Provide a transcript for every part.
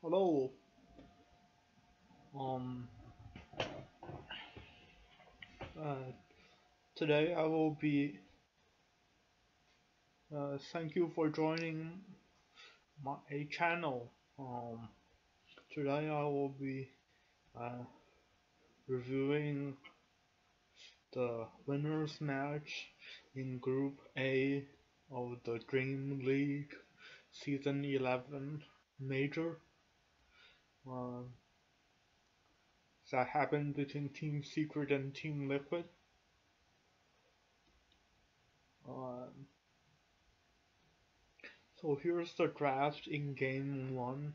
Hello. Um. Uh, Today I will be. Thank you for joining my channel. Today I will be uh, reviewing the winners match in Group A of the Dream League Season 11 Major. Uh, that happened between Team Secret and Team Liquid. Uh, so here's the draft in Game 1.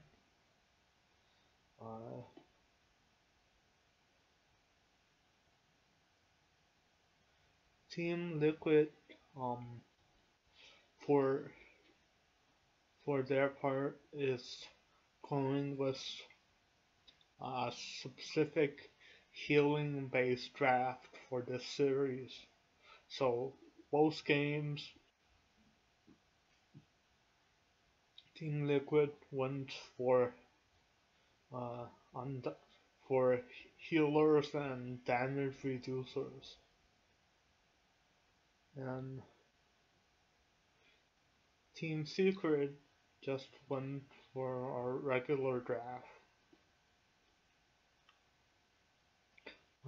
Uh, Team Liquid, um, for their part, is going with a specific healing-based draft for this series. So both games, Team Liquid went uh, for healers and damage reducers, and Team Secret just went for a regular draft.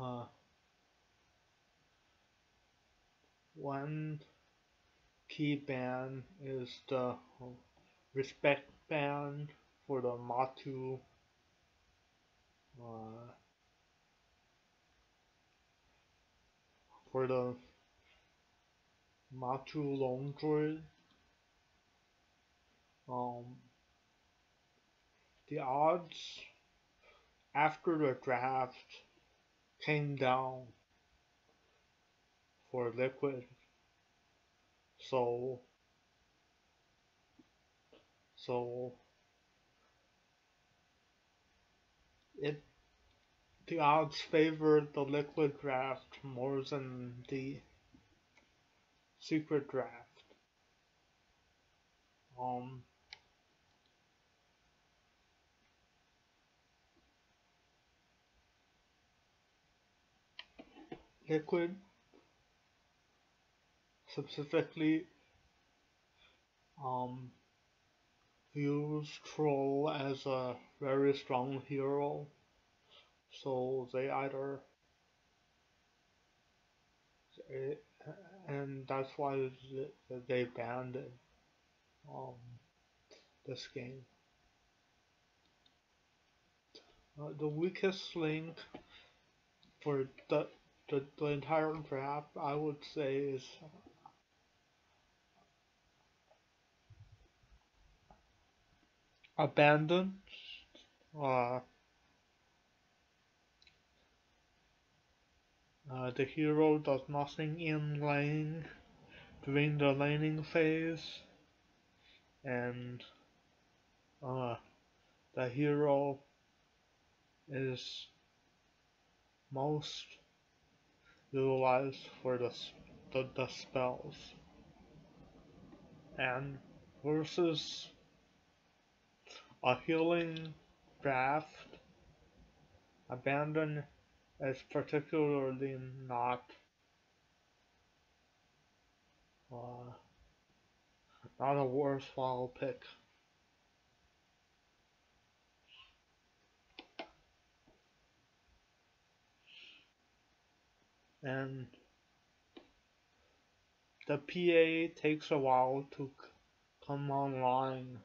Uh, One key ban is the respect ban for the Matu uh, for the Matu long droid. Um, the odds after the draft came down for Liquid, so so it the odds favored the Liquid draft more than the Secret draft. Um, Liquid specifically um, views Troll as a very strong hero, so and that's why they banned um, this game. The weakest link for the entire draft, I would say, is Abandon. Uh, the hero does nothing in lane during the laning phase, and uh, the hero is most utilized for the spells. And versus a healing draft, Abandon is particularly uh, not a worthwhile pick. And the PA takes a while to come online.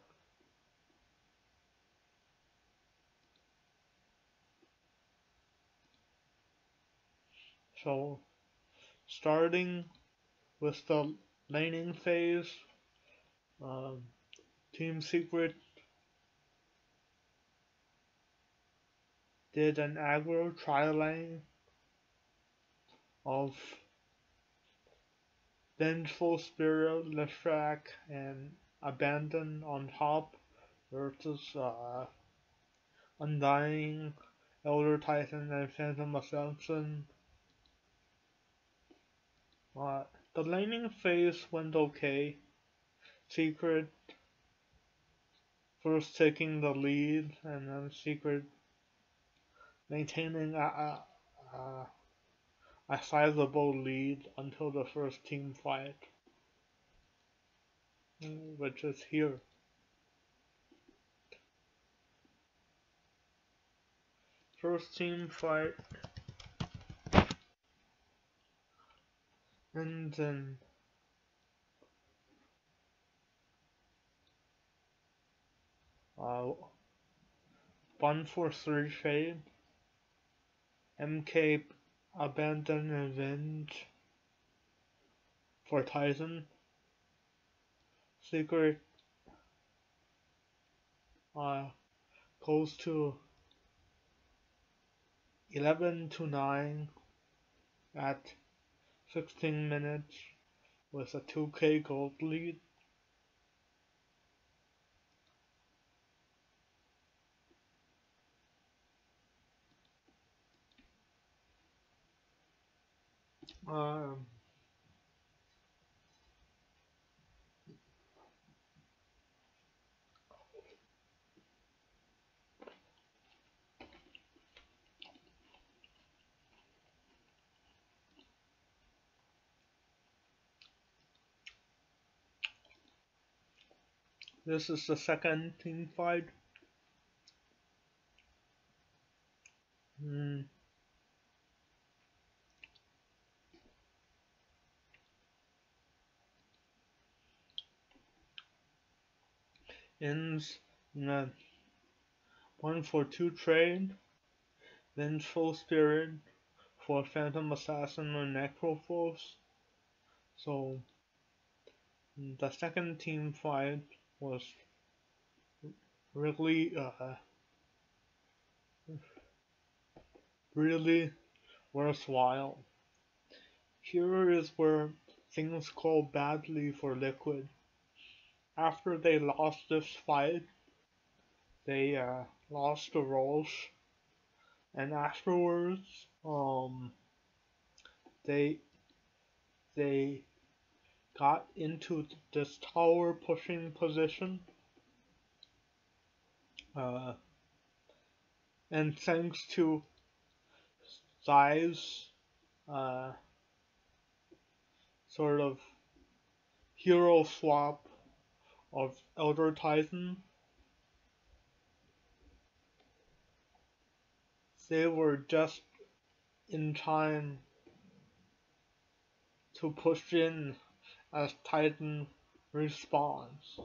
So, starting with the laning phase, um, Team Secret did an aggro tri-lane of Vengeful Spirit, Leshrac, and Abandon on top versus Undying, Elder Titan, and Phantom Ascension. The laning phase went okay. Secret first taking the lead and then secret maintaining a sizable lead until the first team fight, which is here. First team fight, and then one for 3 shade, MK abandon revenge for Titan, secret goes to 11-9 at 16 minutes with a 2k gold lead. This is the second team fight. Ends in a 1-for-2 trade, Vengeful Spirit for Phantom Assassin or Necrophos. So the second team fight was really worthwhile. Here is where things go badly for Liquid. After they lost this fight, they lost the Roche, and afterwards, they got into this tower pushing position, and thanks to Zai's sort of hero swap of Elder Titan, they were just in time to push in as Titan respawns.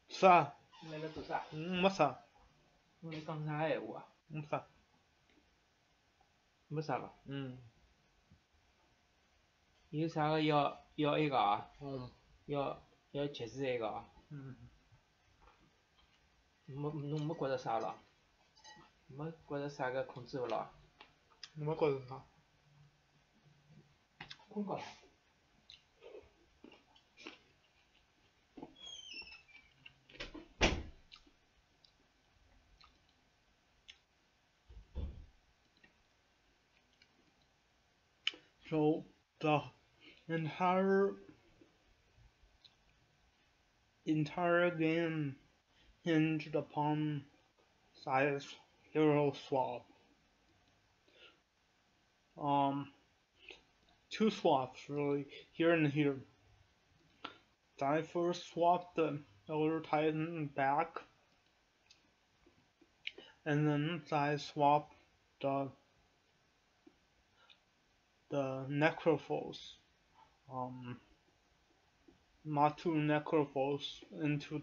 啥？你在那做啥？没啥。我在讲啥闲话？没啥。没啥个。有啥个要一个啊？要截止一个啊？侬没觉着啥了？没觉着啥个控制不了？没觉着啥。困觉了。So the entire game hinged upon Zai's hero swap. Two swaps really, here and here. Zai first swapped the Elder Titan back, and then Zai swapped the Necrophos, Matu Necrophos into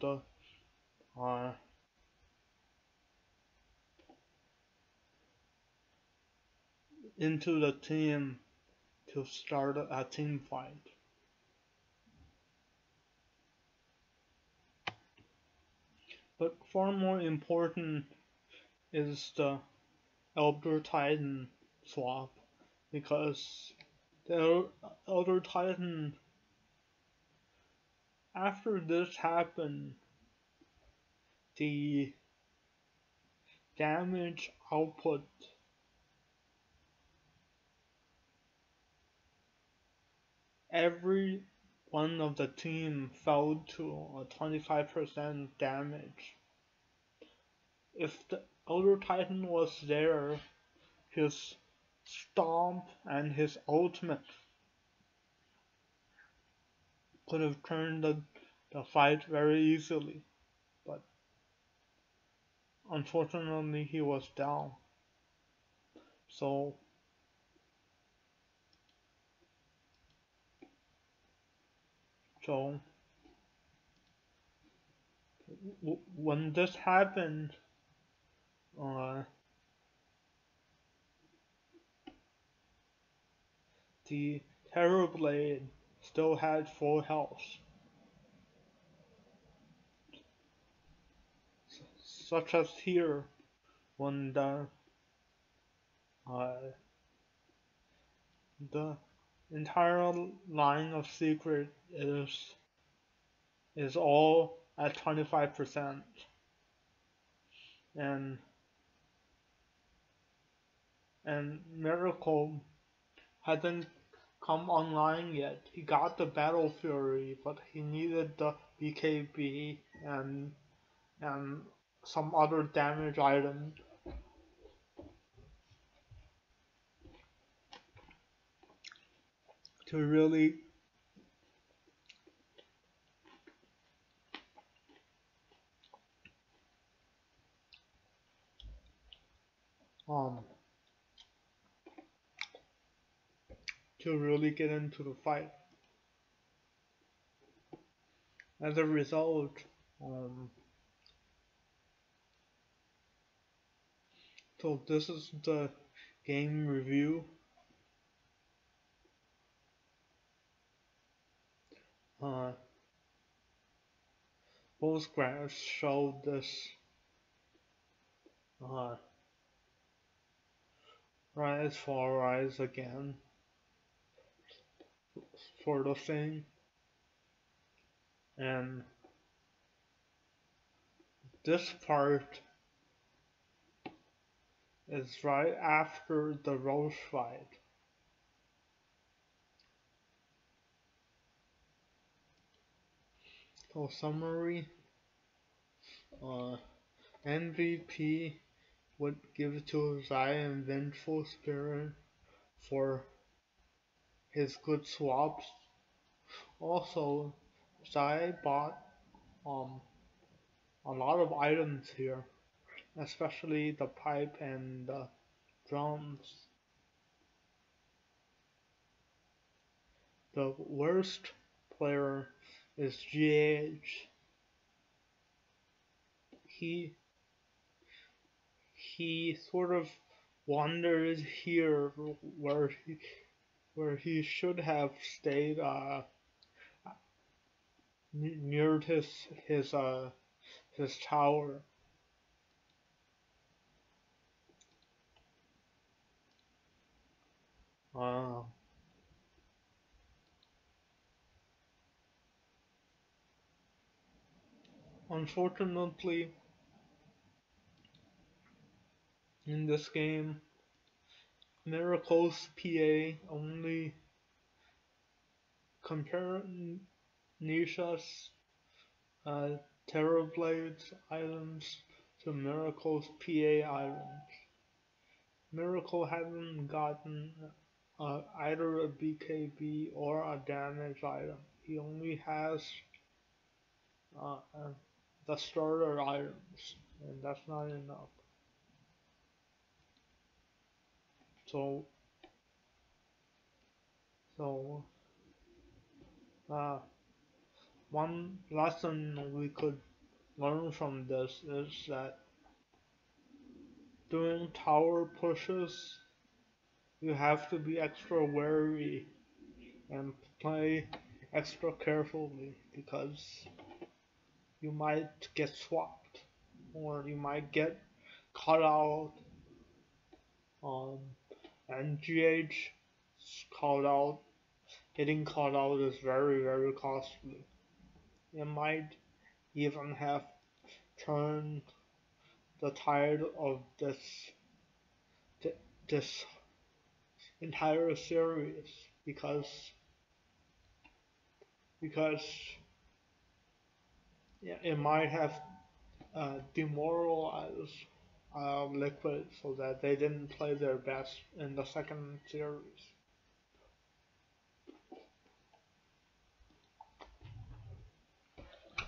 the team to start a team fight. But far more important is the Elder Titan swap, because the Elder Titan, after this happened, the damage output every one of the team fell to a 25% damage. If the Elder Titan was there, his stomp and his ultimate could have turned the fight very easily, but unfortunately he was down. So when this happened, the Terrorblade still had full health. Such as here, when the entire line of secret is all at 25%, and Miracle hadn't come online yet. He got the Battle Fury, but he needed the BKB and some other damage item to really get into the fight. As a result, so this is the game review. Both graphs show this rise, fall, rise again sort of thing, and this part is right after the Roche fight. So summary, MVP would give to Zion Vengeful Spirit for his good swaps. Also, Zai bought a lot of items here, especially the pipe and the drums. The worst player is GH. He sort of wanders here where he should have stayed near his tower. Unfortunately, in this game, Miracle's PA only compare Nisha's Terrorblade's items to Miracle's PA items. Miracle hasn't gotten either a BKB or a damage item. He only has the starter items, and that's not enough. So one lesson we could learn from this is that doing tower pushes, you have to be extra wary and play extra carefully, because you might get swapped or you might get caught out. And GH called out, getting caught out is very, very costly. It might even have turned the tide of this entire series, because because it might have demoralized Liquid so that they didn't play their best in the second series.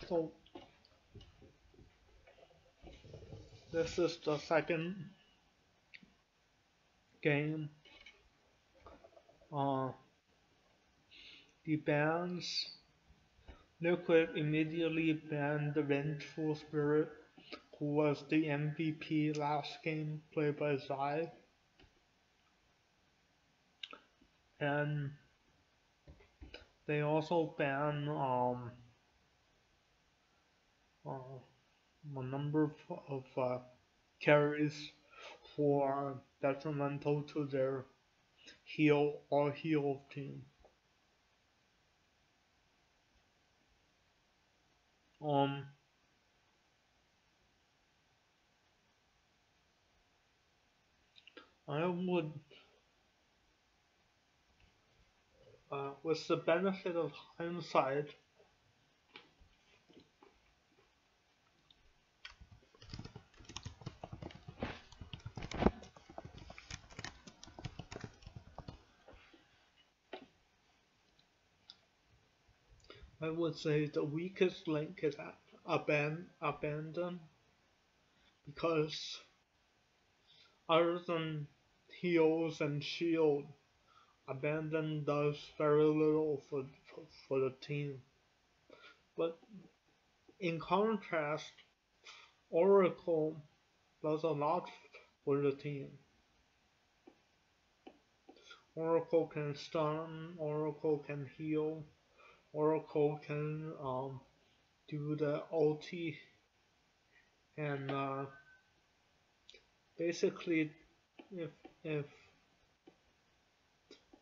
So this is the second game. The bans Liquid immediately banned the Vengeful Spirit, who was the MVP last game, played by Zai. And they also banned a number of carries who are detrimental to their heal team. I would, with the benefit of hindsight, I would say the weakest link is abandon, because other than heals and shield, abandon does very little for the team. But in contrast, Oracle does a lot for the team. Oracle can stun, Oracle can heal, Oracle can do the ulti, and basically, if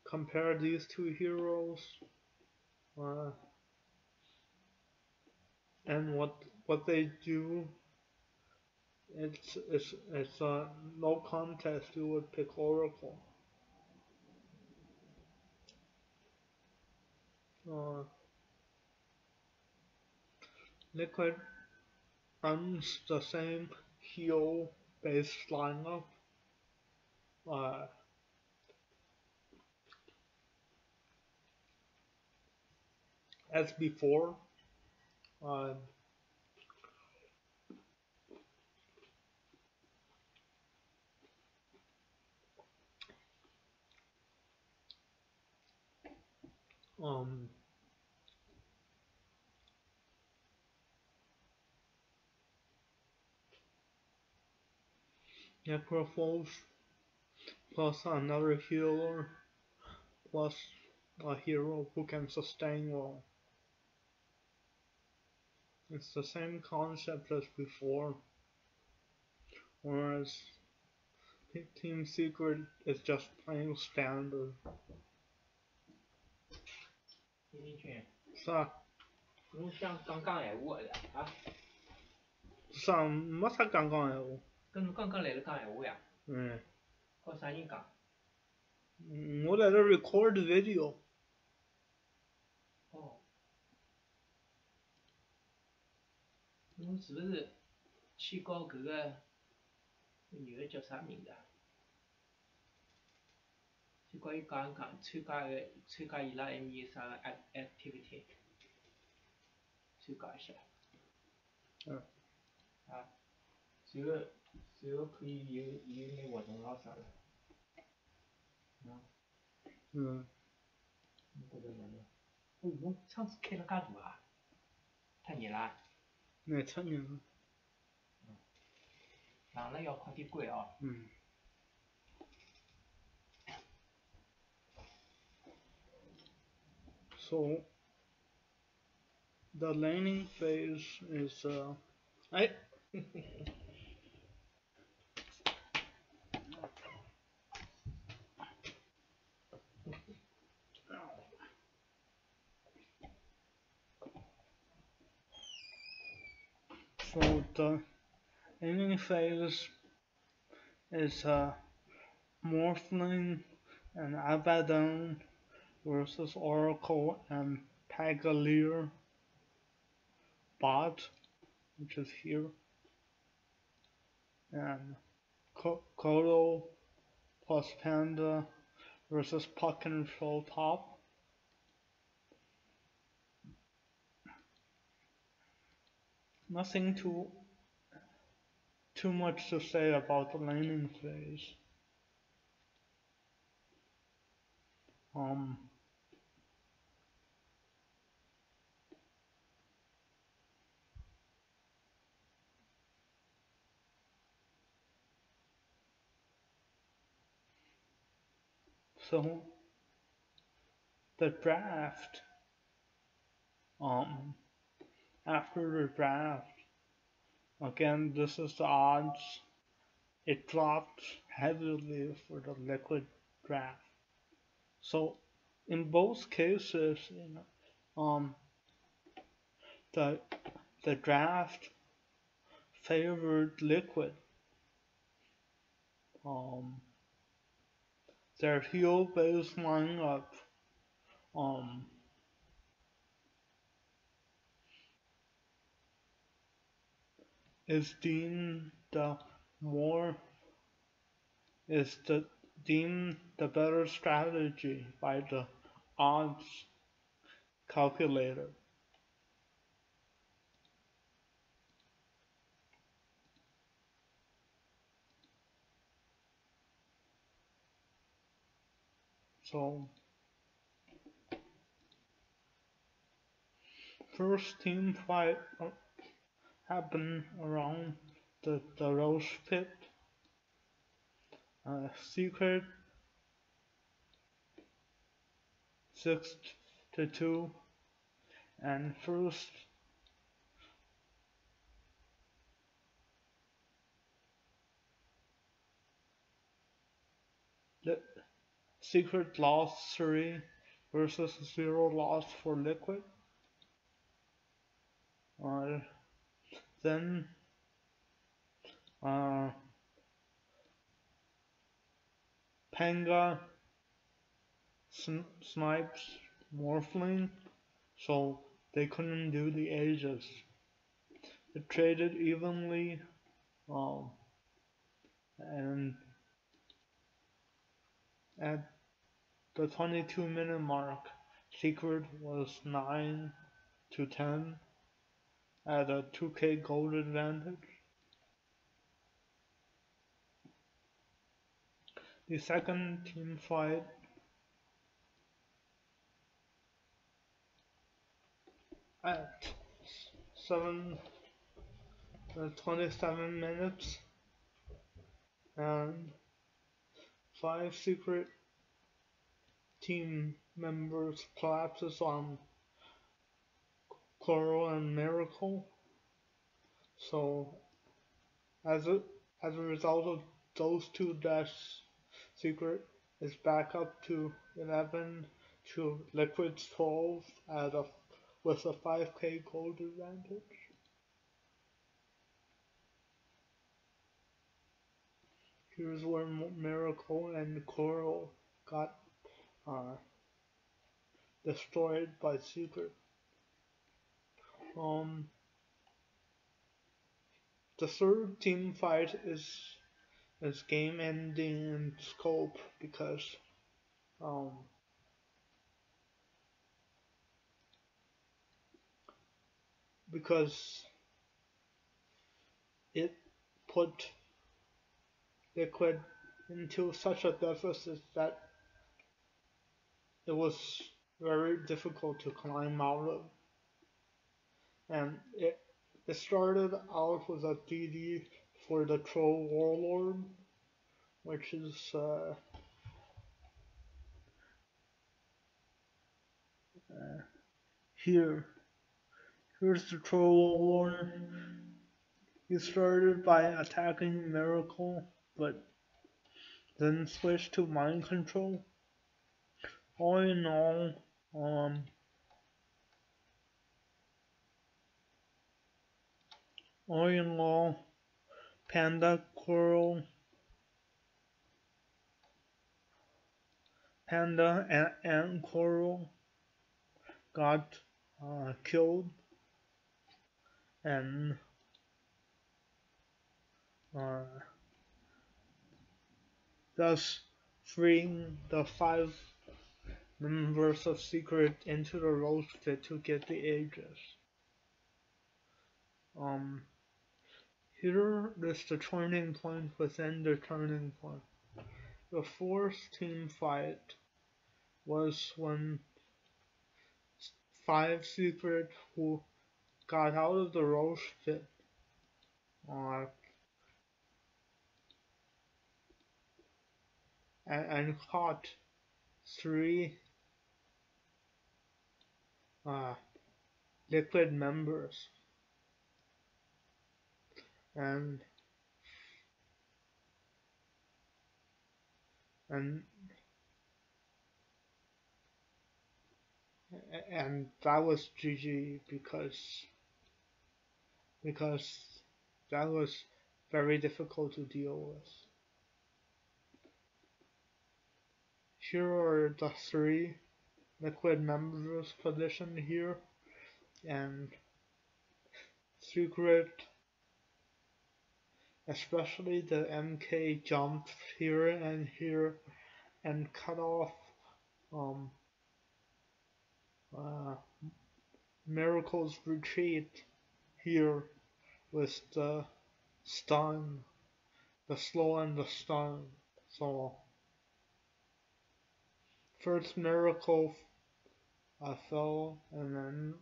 compare these two heroes, and what they do, it's no contest. You would pick Oracle. Liquid runs the same heal-based lineup. As before. Necrophos plus another healer plus a hero who can sustain well. It's the same concept as before, whereas Team Secret is just plain standard. 林俊，是啊，侬想讲闲话啊？上没啥讲闲话。跟侬刚刚来了讲闲话呀？和啥人讲？我在这 record video。哦。侬是不是去搞搿个女的叫啥名字啊？去搞伊讲参加伊拉埃面啥个 activity， 参加一下。啊，随后可以有眼活动咯啥个。侬觉着哪能？哦，侬窗子开了介大啊？太热啦？太热了。冷了要快点关哦。So the laning phase is So the laning phase is Morphling and Abaddon versus Oracle and tag a lear bot, which is here, and Kodo plus Panda versus puck control top. Nothing too much to say about the laning phase. So the draft, after the draft, again, this is the odds. It dropped heavily for the liquid draft. So in both cases, the draft favored liquid. Their heel base lineup is deemed the better strategy by the odds calculator. So first team fight happened around the Rose Pit. Secret 6-2, and first Secret lost 3 versus 0 loss for Liquid. Then Panga snipes Morphling, so they couldn't do the Aegis. It traded evenly, and at the 22-minute mark, Secret was 9-10 at a 2k gold advantage. The second team fight at 27 minutes, and 5 secret team members collapses on Coral and Miracle. So as a result of those 2 deaths, Secret is back up to 11 to Liquid's 12 with a 5k gold advantage. Here's where Miracle and Coral got destroyed by Secret. The third team fight is game ending in scope because it put Liquid into such a deficit that it was very difficult to climb out of. And it started out with a DD for the Troll Warlord, which is here. Here's the Troll Warlord. He started by attacking Miracle, but then switched to Mind Control. All in all, Panda, Coral, and Coral got killed, and uh, thus freeing the 5 members of Secret into the rose pit to get the ages. Um, Here is the turning point within the turning point. The fourth team fight was when 5 Secret who got out of the rose pit uh, and caught 3 uh, liquid members, and and and that was GG because that was very difficult to deal with. Here are the 3 liquid members positioned here, and Secret, especially the MK, jumped here and cut off um, uh, Miracle's retreat here with the stun, the slow and the stun. So first Miracle fell, and then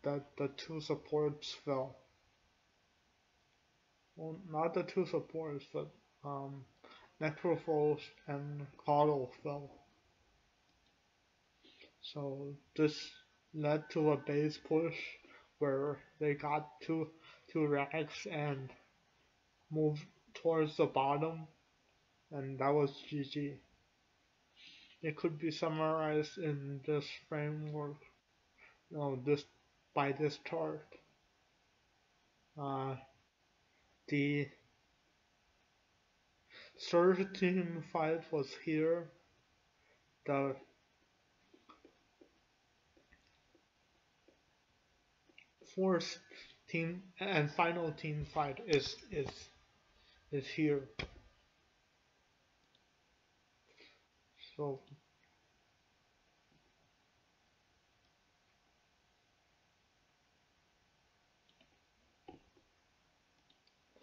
the 2 supports fell. Well, not the 2 supports, but Necrophos and Coddle fell. So this led to a base push where they got two racks and moved towards the bottom, and that was GG. It could be summarized in this framework, this by this chart. The third team fight was here. The fourth team and final team fight is here.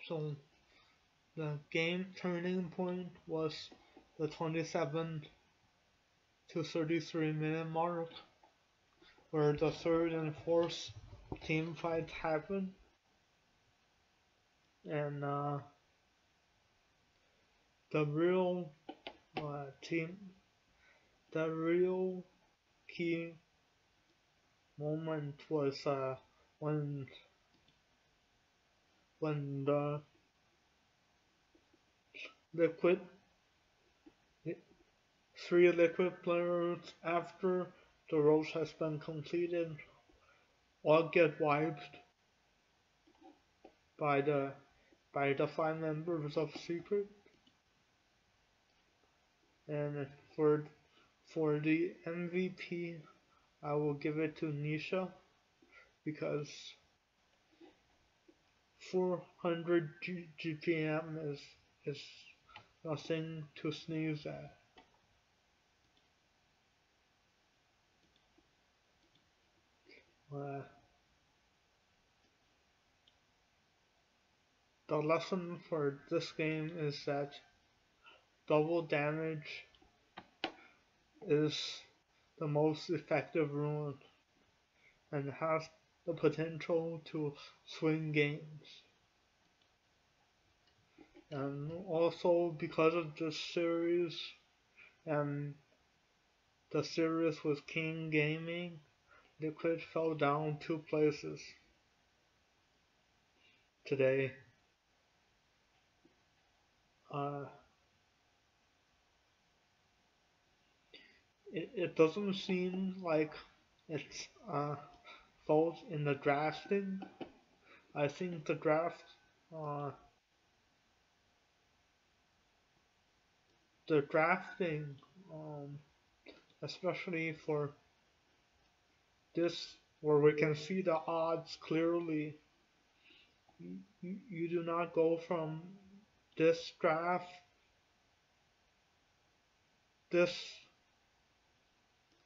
So the game turning point was the 27 to 33 minute mark, where the third and fourth team fight happened, and the real the real key moment was when the liquid 3 liquid players, after the rose has been completed, all get wiped by the 5 members of Secret. And for the MVP, I will give it to Nisha, because 400 GPM is nothing to sneeze at. The lesson for this game is that double damage is the most effective rune and has the potential to swing games. And also, because of this series and the series with King Gaming, Liquid fell down 2 places today. It doesn't seem like it's fault in the drafting. I think the drafting, especially for this where we can see the odds clearly. You do not go from this draft, this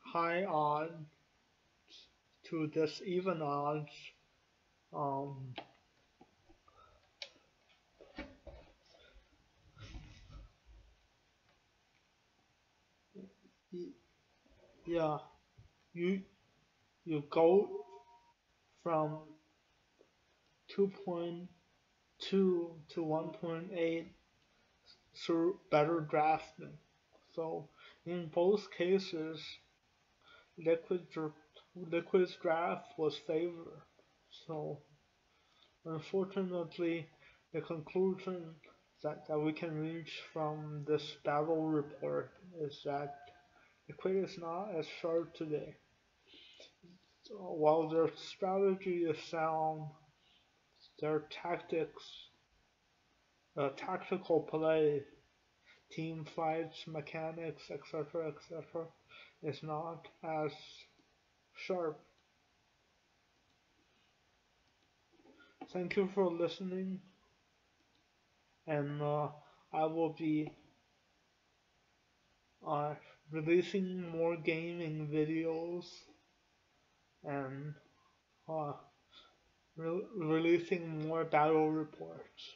high odds to this even odds. Um, yeah, you you go from 2.2 to 1.8 through better drafting. So in both cases, liquid liquid's draft was favored. So unfortunately, the conclusion that we can reach from this battle report is that liquid is not as sharp today. So while their strategy is sound, their tactical play, team fights, mechanics, etc., is not as sharp. Thank you for listening, and I will be uh, releasing more gaming videos and uh, releasing more battle reports.